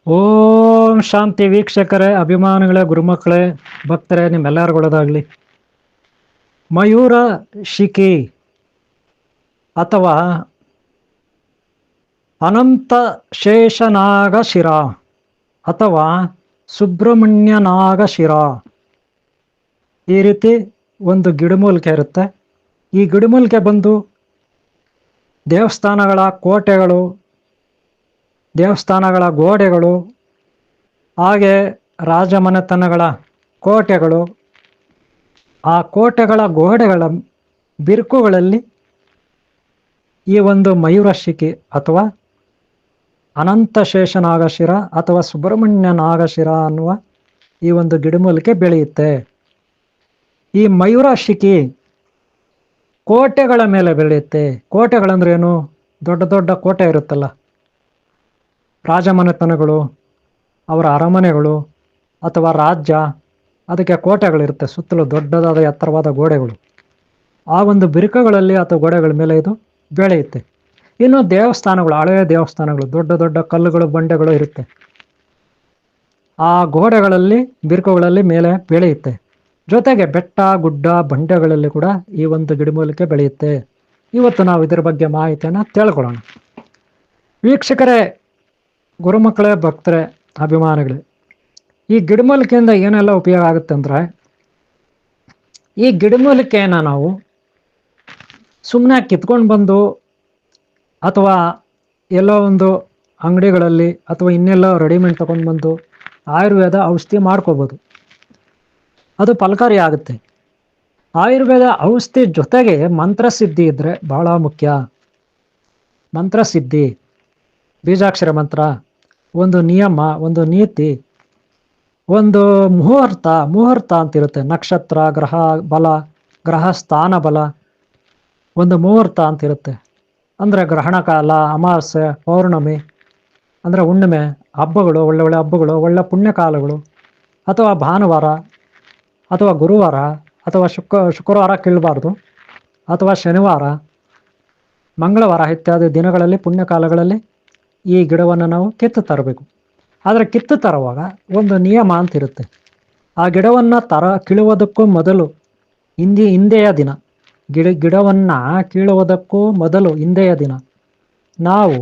ಓಂ ಶಾಂತಿ ವೀಕ್ಷಕರೇ, ಅಭಿಮಾನಿಗಳೇ, ಗುರುಮಕ್ಕಳೇ, ಭಕ್ತರೇ, ನಿಮ್ಮೆಲ್ಲರಿಗೊಳದಾಗಲಿ. ಮಯೂರ ಶಿಖಿ ಅಥವಾ ಅನಂತ ಶೇಷನಾಗ ಶಿರ ಅಥವಾ ಸುಬ್ರಹ್ಮಣ್ಯನಾಗ ಶಿರ, ಈ ರೀತಿ ಒಂದು ಗಿಡಮೂಲಿಕೆ ಇರುತ್ತೆ. ಈ ಗಿಡಮೂಲಿಕೆ ಬಂದು ದೇವಸ್ಥಾನಗಳ ಕೋಟೆಗಳು, ದೇವಸ್ಥಾನಗಳ ಗೋಡೆಗಳು, ಹಾಗೆ ರಾಜಮನೆತನಗಳ ಕೋಟೆಗಳು, ಆ ಕೋಟೆಗಳ ಗೋಡೆಗಳ ಬಿರುಕುಗಳಲ್ಲಿ ಈ ಒಂದು ಮಯೂರಶಿಖಿ ಅಥವಾ ಅನಂತ ಶೇಷನಾಗಶಿರ ಅಥವಾ ಸುಬ್ರಹ್ಮಣ್ಯ ನಾಗಶಿರ ಅನ್ನುವ ಈ ಒಂದು ಗಿಡಮೂಲಿಕೆ ಬೆಳೆಯುತ್ತೆ. ಈ ಮಯೂರಶಿಖಿ ಕೋಟೆಗಳ ಮೇಲೆ ಬೆಳೆಯುತ್ತೆ. ಕೋಟೆಗಳಂದ್ರೆ ಏನು? ದೊಡ್ಡ ದೊಡ್ಡ ಕೋಟೆ ಇರುತ್ತಲ್ಲ, ರಾಜಮನೆತನಗಳು, ಅವರ ಅರಮನೆಗಳು ಅಥವಾ ರಾಜ್ಯ, ಅದಕ್ಕೆ ಕೋಟೆಗಳಿರುತ್ತೆ. ಸುತ್ತಲೂ ದೊಡ್ಡದಾದ ಎತ್ತರವಾದ ಗೋಡೆಗಳು, ಆ ಒಂದು ಬಿರುಕುಗಳಲ್ಲಿ ಅಥವಾ ಗೋಡೆಗಳ ಮೇಲೆ ಇದು ಬೆಳೆಯುತ್ತೆ. ಇನ್ನು ದೇವಸ್ಥಾನಗಳು, ಹಳೆಯ ದೇವಸ್ಥಾನಗಳು, ದೊಡ್ಡ ದೊಡ್ಡ ಕಲ್ಲುಗಳು, ಬಂಡೆಗಳು ಇರುತ್ತೆ. ಆ ಗೋಡೆಗಳಲ್ಲಿ, ಬಿರುಕುಗಳಲ್ಲಿ ಮೇಲೆ ಬೆಳೆಯುತ್ತೆ. ಜೊತೆಗೆ ಬೆಟ್ಟ, ಗುಡ್ಡ, ಬಂಡೆಗಳಲ್ಲಿ ಕೂಡ ಈ ಒಂದು ಗಿಡಮೂಲಿಕೆ ಬೆಳೆಯುತ್ತೆ. ಇವತ್ತು ನಾವು ಇದರ ಬಗ್ಗೆ ಮಾಹಿತಿಯನ್ನು ತಿಳ್ಕೊಳ್ಳೋಣ. ವೀಕ್ಷಕರೇ, ಗುರುಮಕ್ಕಳೇ, ಭಕ್ತರೇ, ಅಭಿಮಾನಿಗಳೇ, ಈ ಗಿಡಮೂಲಿಕೆಯಿಂದ ಏನೆಲ್ಲ ಉಪಯೋಗ ಆಗುತ್ತೆ ಅಂದರೆ, ಈ ಗಿಡಮೂಲಿಕೆಯನ್ನು ನಾವು ಸುಮ್ಮನೆ ಕಿತ್ಕೊಂಡು ಬಂದು ಅಥವಾ ಎಲ್ಲೋ ಒಂದು ಅಂಗಡಿಗಳಲ್ಲಿ ಅಥವಾ ಇನ್ನೆಲ್ಲೋ ರೆಡಿಮೇಡ್ ತಗೊಂಡು ಬಂದು ಆಯುರ್ವೇದ ಔಷಧಿ ಮಾಡ್ಕೋಬೋದು. ಅದು ಫಲಕಾರಿ ಆಗುತ್ತೆ. ಆಯುರ್ವೇದ ಔಷಧಿ ಜೊತೆಗೆ ಮಂತ್ರಸಿದ್ಧಿ ಇದ್ದರೆ ಬಹಳ ಮುಖ್ಯ. ಮಂತ್ರಸಿದ್ಧಿ, ಬೀಜಾಕ್ಷರ ಮಂತ್ರ, ಒಂದು ನಿಯಮ, ಒಂದು ನೀತಿ, ಒಂದು ಮುಹೂರ್ತ ಅಂತಿರುತ್ತೆ. ನಕ್ಷತ್ರ, ಗ್ರಹ ಬಲ, ಗ್ರಹ ಸ್ಥಾನ ಬಲ, ಒಂದು ಮುಹೂರ್ತ ಅಂತಿರುತ್ತೆ. ಅಂದರೆ ಗ್ರಹಣ ಕಾಲ, ಅಮಾವಾಸ್ಯೆ, ಪೌರ್ಣಮಿ, ಅಂದರೆ ಹುಣ್ಣಿಮೆ, ಹಬ್ಬಗಳು, ಒಳ್ಳೆ ಹಬ್ಬಗಳು, ಒಳ್ಳೆ ಪುಣ್ಯಕಾಲಗಳು, ಅಥವಾ ಭಾನುವಾರ ಅಥವಾ ಗುರುವಾರ ಅಥವಾ ಶುಕ್ರವಾರ ಕೀಳಬಾರ್ದು, ಅಥವಾ ಶನಿವಾರ, ಮಂಗಳವಾರ ಇತ್ಯಾದಿ ದಿನಗಳಲ್ಲಿ, ಪುಣ್ಯಕಾಲಗಳಲ್ಲಿ ಈ ಗಿಡವನ್ನು ನಾವು ಕಿತ್ತು ತರಬೇಕು. ಆದರೆ ಕಿತ್ತು ತರುವಾಗ ಒಂದು ನಿಯಮ ಅಂತಿರುತ್ತೆ. ಆ ಗಿಡವನ್ನು ಕೀಳುವುದಕ್ಕೂ ಮೊದಲು ಹಿಂದೆಯ ದಿನ, ಗಿಡವನ್ನು ಕೀಳುವುದಕ್ಕೂ ಮೊದಲು ಹಿಂದೆಯ ದಿನ ನಾವು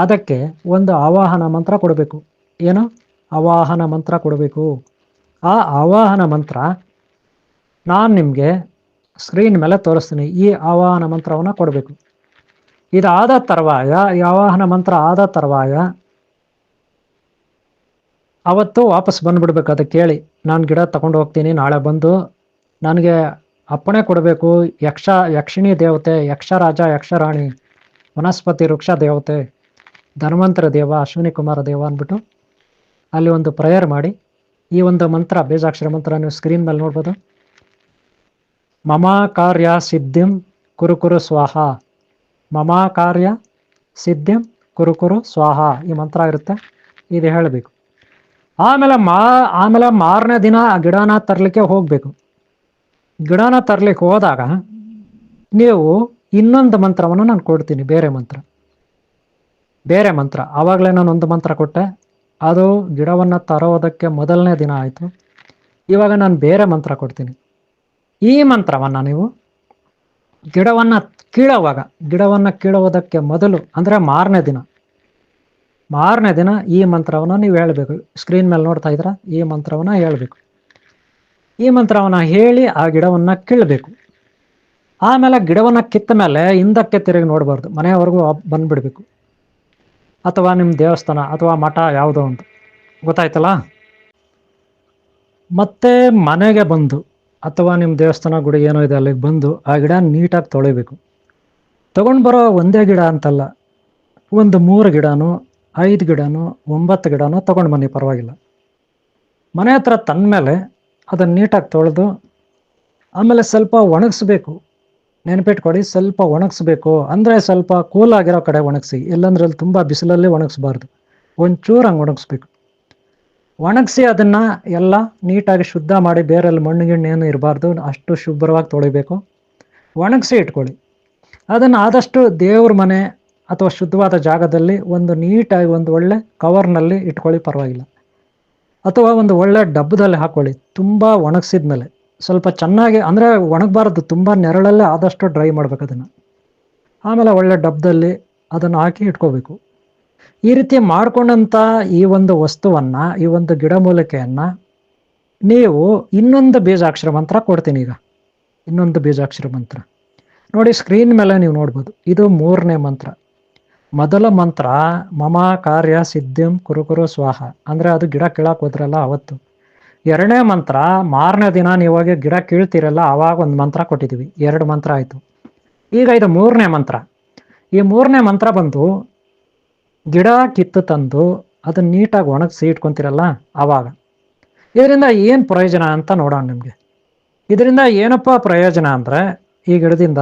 ಅದಕ್ಕೆ ಒಂದು ಆವಾಹನ ಮಂತ್ರ ಕೊಡಬೇಕು. ಏನು? ಆವಾಹನ ಮಂತ್ರ ಕೊಡಬೇಕು. ಆ ಆವಾಹನ ಮಂತ್ರ ನಾನು ನಿಮಗೆ ಸ್ಕ್ರೀನ್ ಮೇಲೆ ತೋರಿಸ್ತೀನಿ. ಈ ಆವಾಹನ ಮಂತ್ರವನ್ನು ಕೊಡಬೇಕು. ಇದಾದ ತರುವಾಯ, ಈ ಆವಾಹನ ಮಂತ್ರ ಆದ ತರುವಾಯ ಅವತ್ತು ವಾಪಸ್ ಬಂದುಬಿಡ್ಬೇಕು. ಅದಕ್ಕೆ ಕೇಳಿ, ನಾನು ಗಿಡ ತಗೊಂಡು ಹೋಗ್ತೀನಿ, ನಾಳೆ ಬಂದು ನನಗೆ ಅಪ್ಪಣೆ ಕೊಡಬೇಕು. ಯಕ್ಷಿಣಿ ದೇವತೆ, ಯಕ್ಷರಾಜ, ಯಕ್ಷರಾಣಿ, ವನಸ್ಪತಿ ವೃಕ್ಷ ದೇವತೆ, ಧನ್ವಂತರ ದೇವ, ಅಶ್ವಿನಿ ಕುಮಾರ ದೇವ ಅಂದ್ಬಿಟ್ಟು ಅಲ್ಲಿ ಒಂದು ಪ್ರೇಯರ್ ಮಾಡಿ ಈ ಒಂದು ಮಂತ್ರ, ಬೀಜಾಕ್ಷರ ಮಂತ್ರ ನೀವು ಸ್ಕ್ರೀನ್ ಮೇಲೆ ನೋಡ್ಬೋದು. ಮಮ ಕಾರ್ಯ ಸಿದ್ಧಿಂ ಕುರುಕುರು ಸ್ವಾಹ, ಮಮ ಕಾರ್ಯ ಸಿದ್ಧಿಂ ಕುರುಕುರು ಸ್ವಾಹ, ಈ ಮಂತ್ರ ಇರುತ್ತೆ. ಇದು ಹೇಳಬೇಕು. ಆಮೇಲೆ ಮಾರನೇ ದಿನ ಆ ಗಿಡನ ತರಲಿಕ್ಕೆ ಹೋಗಬೇಕು. ಗಿಡನ ತರಲಿಕ್ಕೆ ಹೋದಾಗ ನೀವು ಇನ್ನೊಂದು ಮಂತ್ರವನ್ನು ನಾನು ಕೊಡ್ತೀನಿ, ಬೇರೆ ಮಂತ್ರ. ಆವಾಗಲೇ ನಾನು ಒಂದು ಮಂತ್ರ ಕೊಟ್ಟೆ, ಅದು ಗಿಡವನ್ನು ತರೋದಕ್ಕೆ ಮೊದಲನೇ ದಿನ ಆಯಿತು. ಇವಾಗ ನಾನು ಬೇರೆ ಮಂತ್ರ ಕೊಡ್ತೀನಿ. ಈ ಮಂತ್ರವನ್ನು ನೀವು ಗಿಡವನ್ನು ಕೀಳುವುದಕ್ಕೆ ಮೊದಲು, ಅಂದರೆ ಮಾರನೇ ದಿನ ಈ ಮಂತ್ರವನ್ನು ನೀವು ಹೇಳಬೇಕು. ಸ್ಕ್ರೀನ್ ಮೇಲೆ ನೋಡ್ತಾ ಇದ್ದೀರಾ? ಈ ಮಂತ್ರವನ್ನು ಹೇಳಬೇಕು. ಈ ಮಂತ್ರವನ್ನು ಹೇಳಿ ಆ ಗಿಡವನ್ನು ಕೀಳಬೇಕು. ಆಮೇಲೆ ಗಿಡವನ್ನು ಕಿತ್ತ ಮೇಲೆ ಹಿಂದಕ್ಕೆ ತಿರುಗಿ ನೋಡಬಾರ್ದು, ಮನೆಯವರೆಗೂ ಬಂದುಬಿಡಬೇಕು. ಅಥವಾ ನಿಮ್ಮ ದೇವಸ್ಥಾನ ಅಥವಾ ಮಠ ಯಾವುದೋ ಒಂದು, ಗೊತ್ತಾಯ್ತಲ್ಲ? ಮತ್ತೆ ಮನೆಗೆ ಬಂದು ಅಥವಾ ನಿಮ್ಮ ದೇವಸ್ಥಾನ, ಗುಡಿ ಏನೋ ಇದೆ, ಅಲ್ಲಿಗೆ ಬಂದು ಆ ಗಿಡ ನೀಟಾಗಿ ತೊಳಿಬೇಕು. ತೊಗೊಂಡು ಬರೋ ಒಂದೇ ಗಿಡ ಅಂತಲ್ಲ, ಒಂದು 3 ಗಿಡನೋ 5 ಗಿಡನೋ 9 ಗಿಡನೋ ತೊಗೊಂಡು ಬನ್ನಿ, ಪರವಾಗಿಲ್ಲ. ಮನೆ ಹತ್ರ ತಂದಮೇಲೆ ಅದನ್ನು ನೀಟಾಗಿ ತೊಳೆದು ಆಮೇಲೆ ಸ್ವಲ್ಪ ಒಣಗಿಸ್ಬೇಕು. ನೆನಪಿಟ್ಕೊಡಿ, ಸ್ವಲ್ಪ ಒಣಗಿಸ್ಬೇಕು. ಅಂದರೆ ಸ್ವಲ್ಪ ಕೂಲಾಗಿರೋ ಕಡೆ ಒಣಗಿಸಿ, ಇಲ್ಲಾಂದ್ರೆ ಅಲ್ಲಿ ತುಂಬ ಬಿಸಿಲಲ್ಲಿ ಒಣಗಿಸ್ಬಾರ್ದು. ಒಂಚೂರು ಹಂಗೆ ಒಣಗಿಸ್ಬೇಕು. ಒಣಗಿಸಿ ಅದನ್ನು ಎಲ್ಲ ನೀಟಾಗಿ ಶುದ್ಧ ಮಾಡಿ, ಬೇರೆಲ್ಲಿ ಮಣ್ಣು ಗಿಣ್ಣು ಏನು ಇರಬಾರ್ದು, ಅಷ್ಟು ಶುಭ್ರವಾಗಿ ತೊಳಿಬೇಕು. ಒಣಗಿಸಿ ಇಟ್ಕೊಳ್ಳಿ. ಅದನ್ನು ಆದಷ್ಟು ದೇವ್ರ ಮನೆ ಅಥವಾ ಶುದ್ಧವಾದ ಜಾಗದಲ್ಲಿ ಒಂದು ನೀಟಾಗಿ ಒಂದು ಒಳ್ಳೆ ಕವರ್ನಲ್ಲಿ ಇಟ್ಕೊಳ್ಳಿ, ಪರವಾಗಿಲ್ಲ. ಅಥವಾ ಒಂದು ಒಳ್ಳೆ ಡಬ್ಬದಲ್ಲಿ ಹಾಕೊಳ್ಳಿ, ತುಂಬ ಒಣಗಿಸಿದ್ಮೇಲೆ. ಸ್ವಲ್ಪ ಚೆನ್ನಾಗಿ ಅಂದರೆ ಒಣಗಬಾರ್ದು, ತುಂಬ ನೆರಳಲ್ಲೇ ಆದಷ್ಟು ಡ್ರೈ ಮಾಡ್ಬೇಕು ಅದನ್ನು. ಆಮೇಲೆ ಒಳ್ಳೆ ಡಬ್ಬದಲ್ಲಿ ಅದನ್ನು ಹಾಕಿ ಇಟ್ಕೋಬೇಕು. ಈ ರೀತಿ ಮಾಡ್ಕೊಂಡಂಥ ಈ ಒಂದು ವಸ್ತುವನ್ನು, ಈ ಒಂದು ಗಿಡಮೂಲಿಕೆಯನ್ನು ನೀವು ಇನ್ನೊಂದು ಬೀಜಾಕ್ಷರ ಮಂತ್ರ ಕೊಡ್ತೀನಿ. ಈಗ ಇನ್ನೊಂದು ಬೀಜಾಕ್ಷರ ಮಂತ್ರ ನೋಡಿ, ಸ್ಕ್ರೀನ್ ಮೇಲೆ ನೀವು ನೋಡ್ಬೋದು. ಇದು 3ನೇ ಮಂತ್ರ. ಮೊದಲ ಮಂತ್ರ ಮಮ ಕಾರ್ಯ ಸಿದ್ಧಿಂ ಕುರು ಕುರು ಸ್ವಾಹ, ಅಂದರೆ ಅದು ಗಿಡ ಕೀಳಕ್ಕೆ ಹೋದ್ರಲ್ಲ ಅವತ್ತು. 2ನೇ ಮಂತ್ರ ಮಾರನೇ ದಿನ ನೀವಾಗ ಗಿಡ ಕೀಳ್ತೀರಲ್ಲ ಆವಾಗ ಒಂದು ಮಂತ್ರ ಕೊಟ್ಟಿದ್ದೀವಿ, 2 ಮಂತ್ರ ಆಯಿತು. ಈಗ ಇದು 3ನೇ ಮಂತ್ರ. ಈ 3ನೇ ಮಂತ್ರ ಬಂದು ಗಿಡ ಕಿತ್ತು ತಂದು ಅದನ್ನ ನೀಟಾಗಿ ಒಣಗಿಸಿ ಇಟ್ಕೊತೀರಲ್ಲ ಆವಾಗ. ಇದರಿಂದ ಏನು ಪ್ರಯೋಜನ ಅಂತ ನೋಡೋಣ ನಿಮಗೆ. ಇದರಿಂದ ಏನಪ್ಪ ಪ್ರಯೋಜನ ಅಂದರೆ, ಈ ಗಿಡದಿಂದ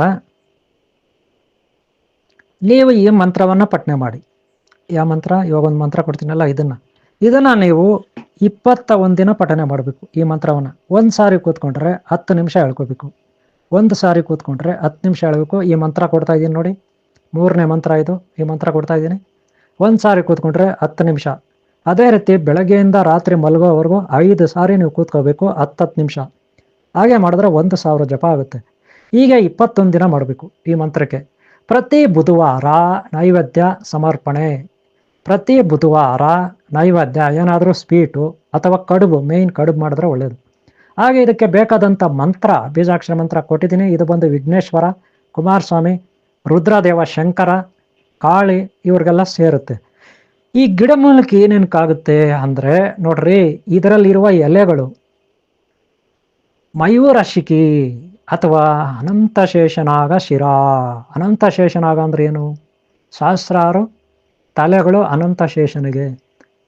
ನೀವು ಈ ಮಂತ್ರವನ್ನು ಪಠನೆ ಮಾಡಿ. ಯಾವ ಮಂತ್ರ? ಇವಾಗ ಒಂದು ಮಂತ್ರ ಕೊಡ್ತೀನಲ್ಲ, ಇದನ್ನು ನೀವು 21 ದಿನ ಪಠನೆ ಮಾಡಬೇಕು. ಈ ಮಂತ್ರವನ್ನು ಒಂದು ಸಾರಿ ಕೂತ್ಕೊಂಡ್ರೆ 10 ನಿಮಿಷ ಹೇಳ್ಕೋಬೇಕು. ಒಂದು ಸಾರಿ ಕೂತ್ಕೊಂಡ್ರೆ 10 ನಿಮಿಷ ಹೇಳಬೇಕು. ಈ ಮಂತ್ರ ಕೊಡ್ತಾ ಇದ್ದೀನಿ ನೋಡಿ, 3ನೇ ಮಂತ್ರ ಇದು. ಈ ಮಂತ್ರ ಕೊಡ್ತಾ ಇದ್ದೀನಿ, ಒಂದು ಸಾರಿ ಕೂತ್ಕೊಂಡ್ರೆ 10 ನಿಮಿಷ. ಅದೇ ರೀತಿ ಬೆಳಗ್ಗೆಯಿಂದ ರಾತ್ರಿ ಮಲಗೋವರೆಗೂ 5 ಸಾರಿ ನೀವು ಕೂತ್ಕೋಬೇಕು, 10 ನಿಮಿಷ. ಹಾಗೆ ಮಾಡಿದ್ರೆ 1000 ಜಪ ಆಗುತ್ತೆ. ಹೀಗೆ 21 ದಿನ ಮಾಡಬೇಕು ಈ ಮಂತ್ರಕ್ಕೆ. ಪ್ರತಿ ಬುಧವಾರ ನೈವೇದ್ಯ ಸಮರ್ಪಣೆ. ಪ್ರತಿ ಬುಧವಾರ ನೈವೇದ್ಯ ಏನಾದರೂ ಸ್ವೀಟು ಅಥವಾ ಕಡುಬು, ಮೇಯ್ನ್ ಕಡುಬು ಮಾಡಿದ್ರೆ ಒಳ್ಳೆಯದು. ಹಾಗೆ ಇದಕ್ಕೆ ಬೇಕಾದಂಥ ಮಂತ್ರ, ಬೀಜಾಕ್ಷರ ಮಂತ್ರ ಕೊಟ್ಟಿದ್ದೀನಿ. ಇದು ಬಂದು ವಿಘ್ನೇಶ್ವರ, ಕುಮಾರಸ್ವಾಮಿ, ರುದ್ರದೇವ, ಶಂಕರ, ಕಾಳಿ ಇವ್ರಿಗೆಲ್ಲ ಸೇರುತ್ತೆ. ಈ ಗಿಡಮೂಲಿಕೆ ಏನೇನಕ್ಕಾಗುತ್ತೆ ಅಂದರೆ ನೋಡ್ರಿ, ಇದರಲ್ಲಿರುವ ಎಲೆಗಳು ಮಯೂರಶಿಖಿ ಅಥವಾ ಅನಂತಶೇಷನಾಗ ಶಿರ. ಅನಂತಶೇಷನಾಗ ಅಂದ್ರೆ ಏನು? ಸಹಸ್ರಾರು ತಲೆಗಳು ಅನಂತಶೇಷನಿಗೆ,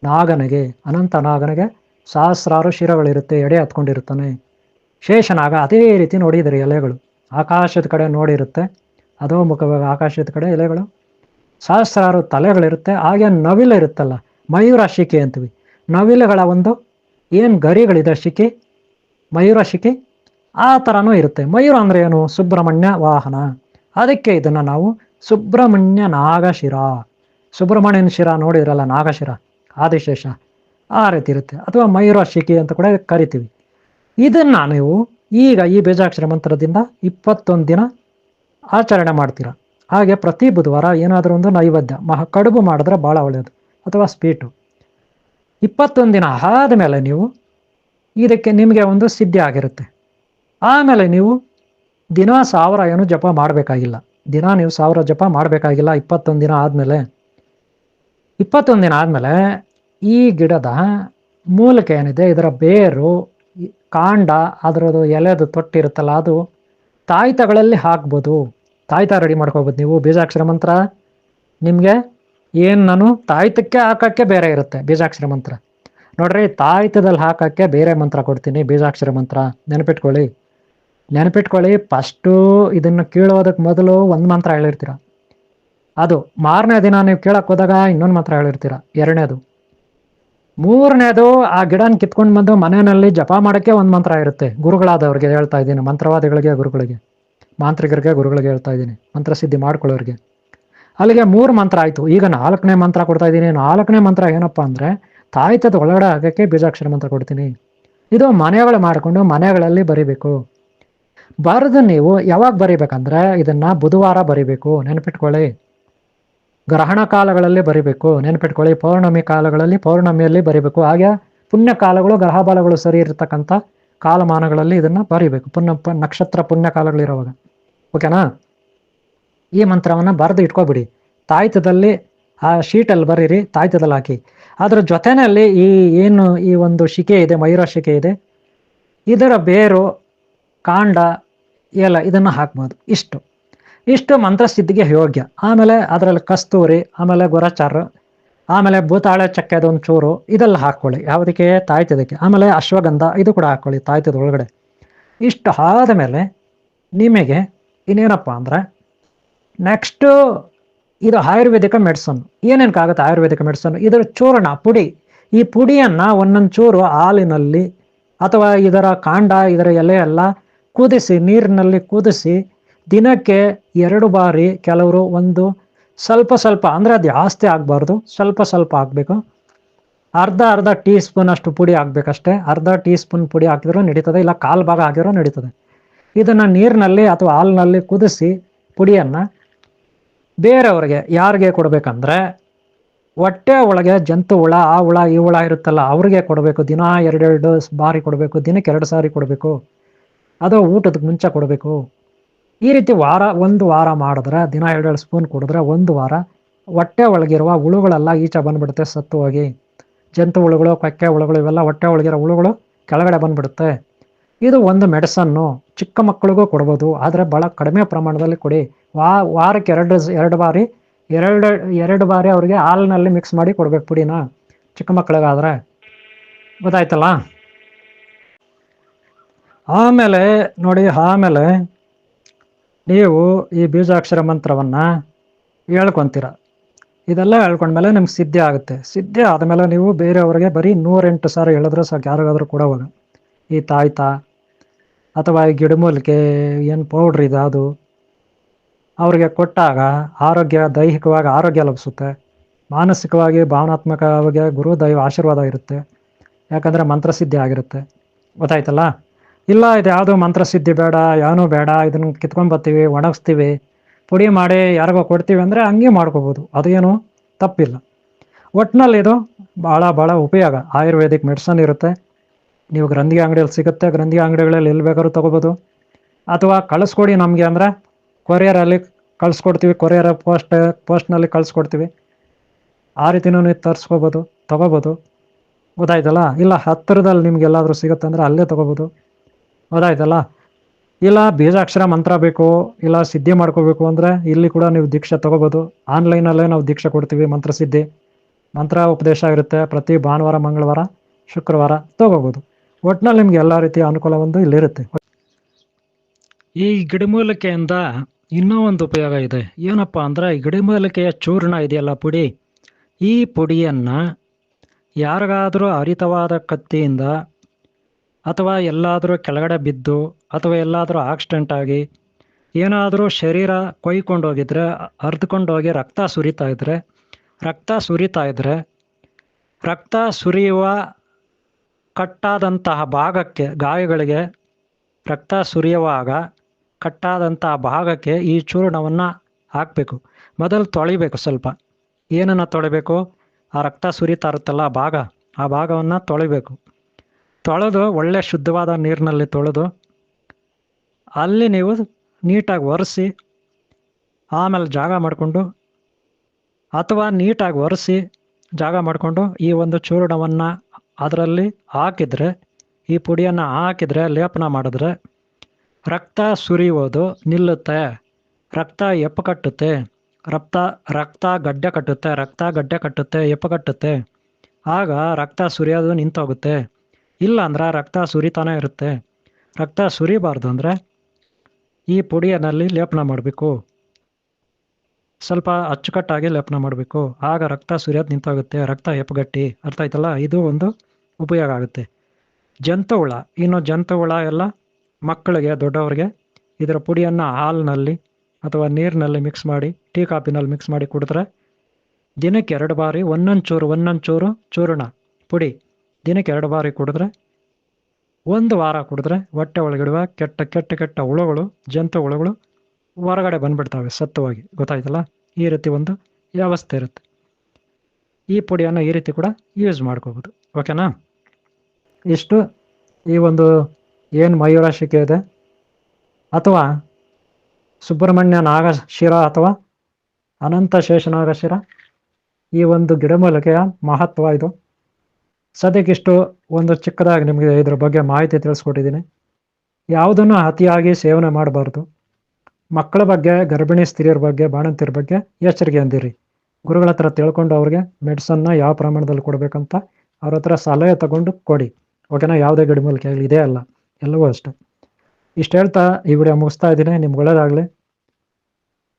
ನಾಗನಿಗೆ, ಅನಂತ ನಾಗನಿಗೆ ಸಹಸ್ರಾರು ಶಿರಗಳಿರುತ್ತೆ, ಎಡೆ ಹತ್ಕೊಂಡಿರ್ತಾನೆ. ಶೇಷನಾಗ ಅದೇ ರೀತಿ ನೋಡಿದರೆ ಎಲೆಗಳು ಆಕಾಶದ ಕಡೆ ನೋಡಿರುತ್ತೆ, ಅದೋ ಮುಖವಾಗಿ ಆಕಾಶದ ಕಡೆ ಎಲೆಗಳು, ಸಹಸ್ರಾರು ತಲೆಗಳಿರುತ್ತೆ. ಹಾಗೆ ನವಿಲಿರುತ್ತಲ್ಲ, ಮಯೂರ ಶಿಖಿ ಅಂತೀವಿ. ನವಿಲುಗಳ ಒಂದು ಏನು ಗರಿಗಳಿದೆ, ಶಿಖಿ, ಮಯೂರ ಶಿಖಿ, ಆ ಥರನೂ ಇರುತ್ತೆ. ಮಯೂರ ಅಂದರೆ ಏನು? ಸುಬ್ರಹ್ಮಣ್ಯ ವಾಹನ. ಅದಕ್ಕೆ ಇದನ್ನು ನಾವು ಸುಬ್ರಹ್ಮಣ್ಯ ನಾಗಶಿರ, ಸುಬ್ರಹ್ಮಣ್ಯನ ಶಿರ ನೋಡಿದ್ರಲ್ಲ, ನಾಗಶಿರ, ಆದಿಶೇಷ, ಆ ರೀತಿ ಇರುತ್ತೆ. ಅಥವಾ ಮಯೂರ ಶಿಖಿ ಅಂತ ಕೂಡ ಕರಿತೀವಿ. ಇದನ್ನು ನೀವು ಈಗ ಈ ಬೀಜಾಕ್ಷರ ಮಂತ್ರದಿಂದ 21 ದಿನ ಆಚರಣೆ ಮಾಡ್ತೀರಾ. ಹಾಗೆ ಪ್ರತಿ ಬುಧವಾರ ಏನಾದರೂ ಒಂದು ನೈವೇದ್ಯ, ಕಡುಬು ಮಾಡಿದ್ರೆ ಭಾಳ ಒಳ್ಳೆಯದು, ಅಥವಾ ಸ್ವೀಟು. 21 ದಿನ ಆದಮೇಲೆ ನೀವು ಇದಕ್ಕೆ ನಿಮಗೆ ಒಂದು ಸಿದ್ಧಿ ಆಗಿರುತ್ತೆ. ಆಮೇಲೆ ನೀವು ದಿನ 1000 ಏನು ಜಪ ಮಾಡಬೇಕಾಗಿಲ್ಲ. ದಿನ ನೀವು 1000 ಜಪ ಮಾಡಬೇಕಾಗಿಲ್ಲ. 21 ದಿನ ಆದಮೇಲೆ 21 ದಿನ ಆದಮೇಲೆ ಈ ಗಿಡದ ಮೂಲಿಕೆ ಏನಿದೆ, ಇದರ ಬೇರು, ಕಾಂಡ, ಅದರದ್ದು ಎಲೆದು ತೊಟ್ಟಿರುತ್ತಲ್ಲ, ಅದು ತಾಯ್ತಗಳಲ್ಲಿ ಹಾಕ್ಬೋದು. ತಾಯ್ತ ರೆಡಿ ಮಾಡ್ಕೋಬೋದು ನೀವು. ಬೀಜಾಕ್ಷರ ಮಂತ್ರ ನಿಮಗೆ ಏನು, ನಾನು ತಾಯ್ತಕ್ಕೆ ಹಾಕೋಕ್ಕೆ ಬೇರೆ ಇರುತ್ತೆ ಬೀಜಾಕ್ಷರ ಮಂತ್ರ. ನೋಡ್ರಿ, ತಾಯ್ತದಲ್ಲಿ ಹಾಕೋಕ್ಕೆ ಬೇರೆ ಮಂತ್ರ ಕೊಡ್ತೀನಿ, ಬೀಜಾಕ್ಷರ ಮಂತ್ರ. ನೆನಪಿಟ್ಕೊಳ್ಳಿ. ಫಸ್ಟು ಇದನ್ನು ಕೀಳೋದಕ್ಕೆ ಮೊದಲು ಒಂದು ಮಂತ್ರ ಹೇಳಿರ್ತೀರ. ಅದು ಮಾರನೇ ದಿನ ನೀವು ಕೀಳಕ್ಕೆ ಹೋದಾಗ ಇನ್ನೊಂದು ಮಂತ್ರ ಹೇಳಿರ್ತೀರ, 2ನೇದು. 3ನೇದು ಆ ಗಿಡನ ಕಿತ್ಕೊಂಡು ಬಂದು ಮನೆಯಲ್ಲಿ ಜಪ ಮಾಡೋಕ್ಕೆ ಒಂದು ಮಂತ್ರ ಇರುತ್ತೆ. ಗುರುಗಳಾದವ್ರಿಗೆ ಹೇಳ್ತಾ ಇದ್ದೀನಿ, ಮಂತ್ರವಾದಿಗಳಿಗೆ, ಗುರುಗಳಿಗೆ, ಮಾಂತ್ರಿಕರಿಗೆ, ಗುರುಗಳಿಗೆ ಹೇಳ್ತಾ ಇದ್ದೀನಿ, ಮಂತ್ರಸಿದ್ಧಿ ಮಾಡ್ಕೊಳ್ಳೋರಿಗೆ. ಅಲ್ಲಿಗೆ 3 ಮಂತ್ರ ಆಯಿತು. ಈಗ 4ನೇ ಮಂತ್ರ ಕೊಡ್ತಾ ಇದ್ದೀನಿ. 4ನೇ ಮಂತ್ರ ಏನಪ್ಪ ಅಂದರೆ, ತಾಯ್ತದ ಒಳಗಡೆ ಆಗೋಕ್ಕೆ ಬೀಜಾಕ್ಷರ ಮಂತ್ರ ಕೊಡ್ತೀನಿ. ಇದು ಮನೆಗಳು ಮಾಡಿಕೊಂಡು ಮನೆಗಳಲ್ಲಿ ಬರಿಬೇಕು. ಬರೆದು ನೀವು ಯಾವಾಗ ಬರಿಬೇಕಂದ್ರೆ, ಇದನ್ನು ಬುಧವಾರ ಬರಿಬೇಕು, ನೆನಪಿಟ್ಕೊಳ್ಳಿ. ಗ್ರಹಣ ಕಾಲಗಳಲ್ಲಿ ಬರಿಬೇಕು, ನೆನಪಿಟ್ಕೊಳ್ಳಿ. ಪೌರ್ಣಮಿ ಕಾಲಗಳಲ್ಲಿ, ಪೌರ್ಣಮಿಯಲ್ಲಿ ಬರಿಬೇಕು. ಹಾಗೆ ಪುಣ್ಯ ಕಾಲಗಳು, ಗ್ರಹ ಬಾಲಗಳು ಸರಿ ಇರತಕ್ಕಂಥ ಕಾಲಮಾನಗಳಲ್ಲಿ ಇದನ್ನು ಬರಿಬೇಕು, ನಕ್ಷತ್ರ ಪುಣ್ಯ ಕಾಲಗಳಿರುವಾಗ. ಓಕೆನಾ? ಈ ಮಂತ್ರವನ್ನು ಬರೆದು ಇಟ್ಕೊಬಿಡಿ. ತಾಯ್ತದಲ್ಲಿ ಆ ಶೀಟಲ್ಲಿ ಬರೀರಿ, ತಾಯ್ತದಲ್ಲಿ ಹಾಕಿ. ಅದರ ಜೊತೆಯಲ್ಲಿ ಈ ಒಂದು ಶಿಖೆ ಇದೆ, ಮಯೂರ ಶಿಖೆ ಇದೆ, ಇದರ ಬೇರು, ಕಾಂಡ, ಎಲೆ ಇದನ್ನು ಹಾಕ್ಬೋದು. ಇಷ್ಟು ಮಂತ್ರಸಿದ್ಧಿಗೆ ಯೋಗ್ಯ. ಆಮೇಲೆ ಅದರಲ್ಲಿ ಕಸ್ತೂರಿ, ಆಮೇಲೆ ಗುರಚಾರು, ಆಮೇಲೆ ಭೂತಾಳೆ ಚಕ್ಕೆದ ಒಂದು ಚೂರು, ಇದೆಲ್ಲ ಹಾಕ್ಕೊಳ್ಳಿ. ಯಾವುದಕ್ಕೆ? ತಾಯ್ತದಕ್ಕೆ. ಆಮೇಲೆ ಅಶ್ವಗಂಧ, ಇದು ಕೂಡ ಹಾಕ್ಕೊಳ್ಳಿ ತಾಯ್ತದ ಒಳಗಡೆ. ಇಷ್ಟು ಆದಮೇಲೆ ನಿಮಗೆ ಇನ್ನೇನಪ್ಪ ಅಂದರೆ, ನೆಕ್ಸ್ಟು ಇದು ಆಯುರ್ವೇದಿಕ ಮೆಡಿಸನ್. ಏನೇನಕ್ಕಾಗುತ್ತೆ ಆಯುರ್ವೇದಿಕ ಮೆಡಿಸನ್? ಇದರ ಚೂರ್ಣ, ಪುಡಿ. ಈ ಪುಡಿಯನ್ನು ಒಂದೊಂದು ಚೂರು ಹಾಲಿನಲ್ಲಿ ಅಥವಾ ಇದರ ಕಾಂಡ, ಇದರ ಎಲೆ ಎಲ್ಲ ಕುದಿಸಿ, ನೀರಿನಲ್ಲಿ ಕುದಿಸಿ ದಿನಕ್ಕೆ 2 ಬಾರಿ, ಕೆಲವರು 1 ಸ್ವಲ್ಪ ಸ್ವಲ್ಪ ಅಂದರೆ ಅದು ಜಾಸ್ತಿ ಆಗಬಾರ್ದು, ಸ್ವಲ್ಪ ಸ್ವಲ್ಪ ಹಾಕಬೇಕು. ಅರ್ಧ ಟೀ ಸ್ಪೂನ್ ಅಷ್ಟು ಪುಡಿ ಹಾಕ್ಬೇಕಷ್ಟೇ. ಅರ್ಧ ಟೀ ಸ್ಪೂನ್ ಪುಡಿ ಹಾಕಿದ್ರೂ ನಡೀತದೆ, ಇಲ್ಲ ಕಾಲು ಭಾಗ ಹಾಕಿದ್ರೂ ನಡೀತದೆ. ಇದನ್ನು ನೀರಿನಲ್ಲಿ ಅಥವಾ ಹಾಲಿನಲ್ಲಿ ಕುದಿಸಿ ಪುಡಿಯನ್ನು ಬೇರೆಯವ್ರಿಗೆ ಯಾರಿಗೆ ಕೊಡಬೇಕಂದ್ರೆ ಹೊಟ್ಟೆ ಒಳಗೆ ಜಂತು ಹುಳ, ಆ ಹುಳ ಈ ಹುಳ ಇರುತ್ತಲ್ಲ ಅವ್ರಿಗೆ ಕೊಡಬೇಕು. ದಿನ 2 ಬಾರಿ ಕೊಡಬೇಕು, ದಿನಕ್ಕೆ 2 ಸಾರಿ ಕೊಡಬೇಕು, ಅದು ಊಟದ ಮುಂಚೆ ಕೊಡಬೇಕು. ಈ ರೀತಿ ಒಂದು ವಾರ ಮಾಡಿದ್ರೆ, ದಿನ 2 ಸ್ಪೂನ್ ಕುಡಿದ್ರೆ 1 ವಾರ ಹೊಟ್ಟೆ ಒಳಗಿರುವ ಹುಳುಗಳೆಲ್ಲ ಈಚೆ ಬಂದ್ಬಿಡುತ್ತೆ ಸತ್ತು ಹೋಗಿ. ಜಂತು ಹುಳುಗಳು, ಕಕ್ಕೆ ಹುಳುಗಳು ಇವೆಲ್ಲ ಹೊಟ್ಟೆ ಒಳಗಿರೋ ಹುಳುಗಳು ಕೆಳಗಡೆ ಬಂದ್ಬಿಡುತ್ತೆ. ಇದು ಒಂದು ಮೆಡಿಸನ್ನು, ಚಿಕ್ಕ ಮಕ್ಕಳಿಗೂ ಕೊಡ್ಬೋದು, ಆದರೆ ಭಾಳ ಕಡಿಮೆ ಪ್ರಮಾಣದಲ್ಲಿ ಕೊಡಿ. ವಾರಕ್ಕೆ 2 ಬಾರಿ, ಎರಡು ಬಾರಿ ಅವ್ರಿಗೆ ಹಾಲಿನಲ್ಲಿ ಮಿಕ್ಸ್ ಮಾಡಿ ಕೊಡ್ಬೇಕು ಪುಡಿನ, ಚಿಕ್ಕ ಮಕ್ಕಳಿಗಾದರೆ. ಗೊತ್ತಾಯ್ತಲ್ಲ? ಆಮೇಲೆ ನೋಡಿ, ಆಮೇಲೆ ನೀವು ಈ ಬೀಜಾಕ್ಷರ ಮಂತ್ರವನ್ನು ಹೇಳ್ಕೊತೀರ. ಇದೆಲ್ಲ ಹೇಳ್ಕೊಂಡ್ಮೇಲೆ ನಿಮ್ಗೆ ಸಿದ್ಧಿ ಆಗುತ್ತೆ. ಸಿದ್ಧಿ ಆದಮೇಲೆ ನೀವು ಬೇರೆಯವ್ರಿಗೆ ಬರೀ 108 ಸಾರಿ ಹೇಳಿದ್ರೆ ಸಾಕು, ಯಾರಿಗಾದ್ರೂ ಕೊಡೋವಾಗ. ಈ ತಾಯ್ತ ಅಥವಾ ಈ ಗಿಡಮೂಲಿಕೆ ಏನು ಪೌಡ್ರ್ ಇದೆ ಅದು ಅವ್ರಿಗೆ ಕೊಟ್ಟಾಗ ದೈಹಿಕವಾಗಿ ಆರೋಗ್ಯ ಲಭಿಸುತ್ತೆ, ಮಾನಸಿಕವಾಗಿ ಭಾವನಾತ್ಮಕವಾಗಿ ಗುರು ದೈವ ಆಶೀರ್ವಾದ ಇರುತ್ತೆ. ಯಾಕಂದರೆ ಮಂತ್ರಸಿದ್ಧಿ ಆಗಿರುತ್ತೆ. ಗೊತ್ತಾಯ್ತಲ್ಲ? ಇಲ್ಲ ಇದು ಯಾವುದು ಮಂತ್ರಸಿದ್ಧಿ ಬೇಡ, ಏನೂ ಬೇಡ, ಇದನ್ನು ಕಿತ್ಕೊಂಡ್ಬರ್ತೀವಿ, ಒಣಗಿಸ್ತೀವಿ, ಪುಡಿ ಮಾಡಿ ಯಾರಿಗೋ ಕೊಡ್ತೀವಿ ಅಂದರೆ ಹಂಗೆ ಮಾಡ್ಕೋಬೋದು, ಅದೇನು ತಪ್ಪಿಲ್ಲ. ಒಟ್ಟಿನಲ್ಲಿ ಇದು ಭಾಳ ಉಪಯೋಗ. ಆಯುರ್ವೇದಿಕ್ ಮೆಡಿಸನ್ ಇರುತ್ತೆ. ನೀವು ಗ್ರಂಥಿಗೆ ಅಂಗಡಿಯಲ್ಲಿ ಸಿಗುತ್ತೆ, ಗ್ರಂಥಿಗೆ ಅಂಗಡಿಗಳಲ್ಲಿ ಎಲ್ಲಿ ಬೇಕಾದ್ರೂ ತೊಗೋಬೋದು. ಅಥವಾ ಕಳಿಸ್ಕೊಡಿ ನಮಗೆ ಅಂದರೆ ಕೊರಿಯರಲ್ಲಿ ಕಳಿಸ್ಕೊಡ್ತೀವಿ, ಕೊರಿಯರ್ ಪೋಸ್ಟ್ನಲ್ಲಿ ಕಳಿಸ್ಕೊಡ್ತೀವಿ. ಆ ರೀತಿಯೂ ನೀವು ತರಿಸ್ಕೋಬೋದು, ತೊಗೋಬೋದು. ಗೊತ್ತಾಯ್ತಲ್ಲ? ಇಲ್ಲ ಹತ್ತಿರದಲ್ಲಿ ನಿಮ್ಗೆ ಎಲ್ಲಾದರೂ ಸಿಗುತ್ತೆ ಅಂದರೆ ಅಲ್ಲೇ ತೊಗೋಬೋದು. ಗೊತ್ತಾಯ್ತಲ್ಲ? ಇಲ್ಲ ಬೀಜಾಕ್ಷರ ಮಂತ್ರ ಬೇಕು, ಇಲ್ಲ ಸಿದ್ಧಿ ಮಾಡ್ಕೋಬೇಕು ಅಂದರೆ ಇಲ್ಲಿ ಕೂಡ ನೀವು ದೀಕ್ಷೆ ತೊಗೋಬೋದು. ಆನ್ಲೈನಲ್ಲೇ ನಾವು ದೀಕ್ಷೆ ಕೊಡ್ತೀವಿ, ಮಂತ್ರಸಿದ್ಧಿ ಮಂತ್ರ ಉಪದೇಶ ಇರುತ್ತೆ. ಪ್ರತಿ ಭಾನುವಾರ, ಮಂಗಳವಾರ, ಶುಕ್ರವಾರ ತೊಗೋಬೋದು. ಒಟ್ಟಿನಲ್ಲಿ ನಿಮ್ಗೆ ಎಲ್ಲ ರೀತಿಯ ಅನುಕೂಲ ಇಲ್ಲಿರುತ್ತೆ. ಈ ಗಿಡಮೂಲಿಕೆಯಿಂದ ಇನ್ನೂ ಒಂದು ಉಪಯೋಗ ಇದೆ. ಏನಪ್ಪ ಅಂದರೆ ಈ ಗಿಡಮೂಲಿಕೆಯ ಚೂರ್ಣ ಇದೆಯಲ್ಲ, ಪುಡಿ, ಈ ಪುಡಿಯನ್ನು ಯಾರಿಗಾದರೂ ಹರಿತವಾದ ಕತ್ತಿಯಿಂದ ಅಥವಾ ಎಲ್ಲಾದರೂ ಕೆಳಗಡೆ ಬಿದ್ದು ಅಥವಾ ಎಲ್ಲಾದರೂ ಆಕ್ಸಿಡೆಂಟ್ ಆಗಿ ಏನಾದರೂ ಶರೀರ ಕೊಯ್ಕೊಂಡೋಗಿದ್ರೆ, ಹರಿದುಕೊಂಡೋಗಿ ರಕ್ತ ಸುರಿತಾ ಇದ್ದರೆ ರಕ್ತ ಸುರಿಯುವ ಕಟ್ಟಾದಂತಹ ಭಾಗಕ್ಕೆ, ಗಾಯಗಳಿಗೆ ರಕ್ತ ಸುರಿಯುವಾಗ ಕಟ್ಟಾದಂತಹ ಭಾಗಕ್ಕೆ ಈ ಚೂರ್ಣವನ್ನು ಹಾಕಬೇಕು. ಮೊದಲು ತೊಳಿಬೇಕು. ಸ್ವಲ್ಪ ಏನನ್ನು ತೊಳಿಬೇಕು? ಆ ರಕ್ತ ಸುರಿತಾ ಇರುತ್ತಲ್ಲ ಆ ಭಾಗವನ್ನು ತೊಳಿಬೇಕು. ತೊಳೆದು ಒಳ್ಳೆ ಶುದ್ಧವಾದ ನೀರಿನಲ್ಲಿ ತೊಳೆದು ಅಲ್ಲಿ ನೀವು ನೀಟಾಗಿ ಒರೆಸಿ ಆಮೇಲೆ ಜಾಗ ಮಾಡಿಕೊಂಡು, ಅಥವಾ ನೀಟಾಗಿ ಒರೆಸಿ ಜಾಗ ಮಾಡಿಕೊಂಡು ಈ ಒಂದು ಚೂರ್ಣವನ್ನು ಅದರಲ್ಲಿ ಹಾಕಿದರೆ, ಈ ಪುಡಿಯನ್ನು ಹಾಕಿದರೆ, ಲೇಪನ ಮಾಡಿದ್ರೆ ರಕ್ತ ಸುರಿಯೋದು ನಿಲ್ಲುತ್ತೆ, ರಕ್ತ ಎಪ್ಪಕಟ್ಟುತ್ತೆ, ರಕ್ತ ಗಡ್ಡೆ ಕಟ್ಟುತ್ತೆ, ಎಪ್ಪಕಟ್ಟುತ್ತೆ. ಆಗ ರಕ್ತ ಸುರಿಯೋದು ನಿಂತೋಗುತ್ತೆ. ಇಲ್ಲ ಅಂದ್ರೆ ರಕ್ತ ಸುರಿತಾನೆ ಇರುತ್ತೆ. ರಕ್ತ ಸುರಿಬಾರ್ದು ಅಂದರೆ ಈ ಪುಡಿಯಲ್ಲಿ ಲೇಪನ ಮಾಡಬೇಕು, ಸ್ವಲ್ಪ ಅಚ್ಚುಕಟ್ಟಾಗಿ ಲೇಪನ ಮಾಡಬೇಕು. ಆಗ ರಕ್ತ ಸುರಿಯೋದು ನಿಂತೋಗುತ್ತೆ, ರಕ್ತ ಎಪ್ಪಗಟ್ಟಿ. ಅರ್ಥ ಆಯ್ತಲ್ಲ? ಇದು ಒಂದು ಉಪಯೋಗ ಆಗುತ್ತೆ. ಜಂತು ಹುಳ ಎಲ್ಲ ಮಕ್ಕಳಿಗೆ, ದೊಡ್ಡವರಿಗೆ ಇದರ ಪುಡಿಯನ್ನು ಹಾಲಿನಲ್ಲಿ ಅಥವಾ ನೀರಿನಲ್ಲಿ ಮಿಕ್ಸ್ ಮಾಡಿ, ಟೀ ಕಾಪಿನಲ್ಲಿ ಮಿಕ್ಸ್ ಮಾಡಿ ಕುಡಿದ್ರೆ ದಿನಕ್ಕೆ 2 ಬಾರಿ ಒಂದೊಂದು ಚೂರು ಚೂರ್ಣ ಪುಡಿ ದಿನಕ್ಕೆ 2 ಬಾರಿ ಕುಡಿದ್ರೆ, 1 ವಾರ ಕುಡಿದ್ರೆ ಹೊಟ್ಟೆ ಒಳಗಿಡುವ ಕೆಟ್ಟ ಹುಳುಗಳು, ಜಂತು ಹುಳುಗಳು ಹೊರಗಡೆ ಬಂದ್ಬಿಡ್ತವೆ ಸತ್ತುವಾಗಿ. ಗೊತ್ತಾಯ್ತಲ್ಲ? ಈ ರೀತಿ ಒಂದು ವ್ಯವಸ್ಥೆ ಇರುತ್ತೆ. ಈ ಪುಡಿಯನ್ನು ಈ ರೀತಿ ಕೂಡ ಯೂಸ್ ಮಾಡ್ಕೋಬೋದು. ಓಕೆನಾ? ಇಷ್ಟು ಈ ಒಂದು ಏನು ಮಯೂರಾಶಿಕೆ ಇದೆ ಅಥವಾ ಸುಬ್ರಹ್ಮಣ್ಯ ನಾಗಶಿರ ಅಥವಾ ಅನಂತ ಶೇಷನಾಗಶಿರ, ಈ ಒಂದು ಗಿಡಮೂಲಿಕೆಯ ಮಹತ್ವ ಇದು. ಸದ್ಯಕ್ಕಿಷ್ಟು ಒಂದು ಚಿಕ್ಕದಾಗಿ ನಿಮಗೆ ಇದ್ರ ಬಗ್ಗೆ ಮಾಹಿತಿ ತಿಳಿಸ್ಕೊಟ್ಟಿದ್ದೀನಿ. ಯಾವುದನ್ನು ಅತಿಯಾಗಿ ಸೇವನೆ ಮಾಡಬಾರ್ದು. ಮಕ್ಕಳ ಬಗ್ಗೆ, ಗರ್ಭಿಣಿ ಸ್ತ್ರೀಯರ ಬಗ್ಗೆ, ಬಾಣಂತಿಯರ ಬಗ್ಗೆ ಎಚ್ಚರಿಕೆ ಅಂದಿರಿ. ಗುರುಗಳ ಹತ್ರ ತಿಳ್ಕೊಂಡು ಅವ್ರಿಗೆ ಮೆಡಿಸನ್ನ ಯಾವ ಪ್ರಮಾಣದಲ್ಲಿ ಕೊಡಬೇಕಂತ ಅವ್ರ ಹತ್ರ ಸಲಹೆ ತಗೊಂಡು ಕೊಡಿ. ಓಕೆನಾ? ಯಾವುದೇ ಗಿಡಮೂಲಿಕೆ ಆಗಲಿ, ಇದೇ ಅಲ್ಲ, ಎಲ್ಲವೂ ಅಷ್ಟೆ. ಇಷ್ಟು ಹೇಳ್ತಾ ಈ ವಿಡಿಯೋ ಮುಗಿಸ್ತಾ ಇದ್ದೀನಿ. ನಿಮ್ಗೆ ಒಳ್ಳೆಯದಾಗಲಿ.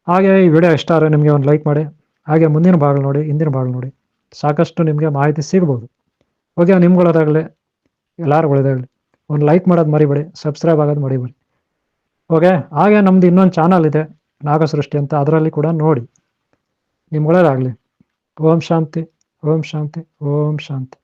ಹಾಗೆ ಈ ವಿಡಿಯೋ ಇಷ್ಟ ಆದರೆ ನಿಮಗೆ ಒಂದು ಲೈಕ್ ಮಾಡಿ. ಹಾಗೆ ಮುಂದಿನ ಭಾಗ ನೋಡಿ, ಹಿಂದಿನ ಭಾಗ ನೋಡಿ, ಸಾಕಷ್ಟು ನಿಮಗೆ ಮಾಹಿತಿ ಸಿಗ್ಬೋದು. ಓಕೆ, ನಿಮ್ಗಳದಾಗಲಿ, ಎಲ್ಲರೂ ಒಳ್ಳೆಯದಾಗಲಿ. ಒಂದು ಲೈಕ್ ಮಾಡೋದು ಮರಿಬೇಡಿ, ಸಬ್ಸ್ಕ್ರೈಬ್ ಆಗೋದು ಮರಿಬೇಡಿ. ಓಕೆ, ಹಾಗೆ ನಮ್ಮದು ಇನ್ನೊಂದು ಚಾನಲ್ ಇದೆ ನಾಗಸೃಷ್ಟಿ ಅಂತ, ಅದರಲ್ಲಿ ಕೂಡ ನೋಡಿ. ನಿಮ್ಗೆ ಒಳ್ಳೇದಾಗ್ಲಿ. ಓಂ ಶಾಂತಿ, ಓಂ ಶಾಂತಿ, ಓಂ ಶಾಂತಿ.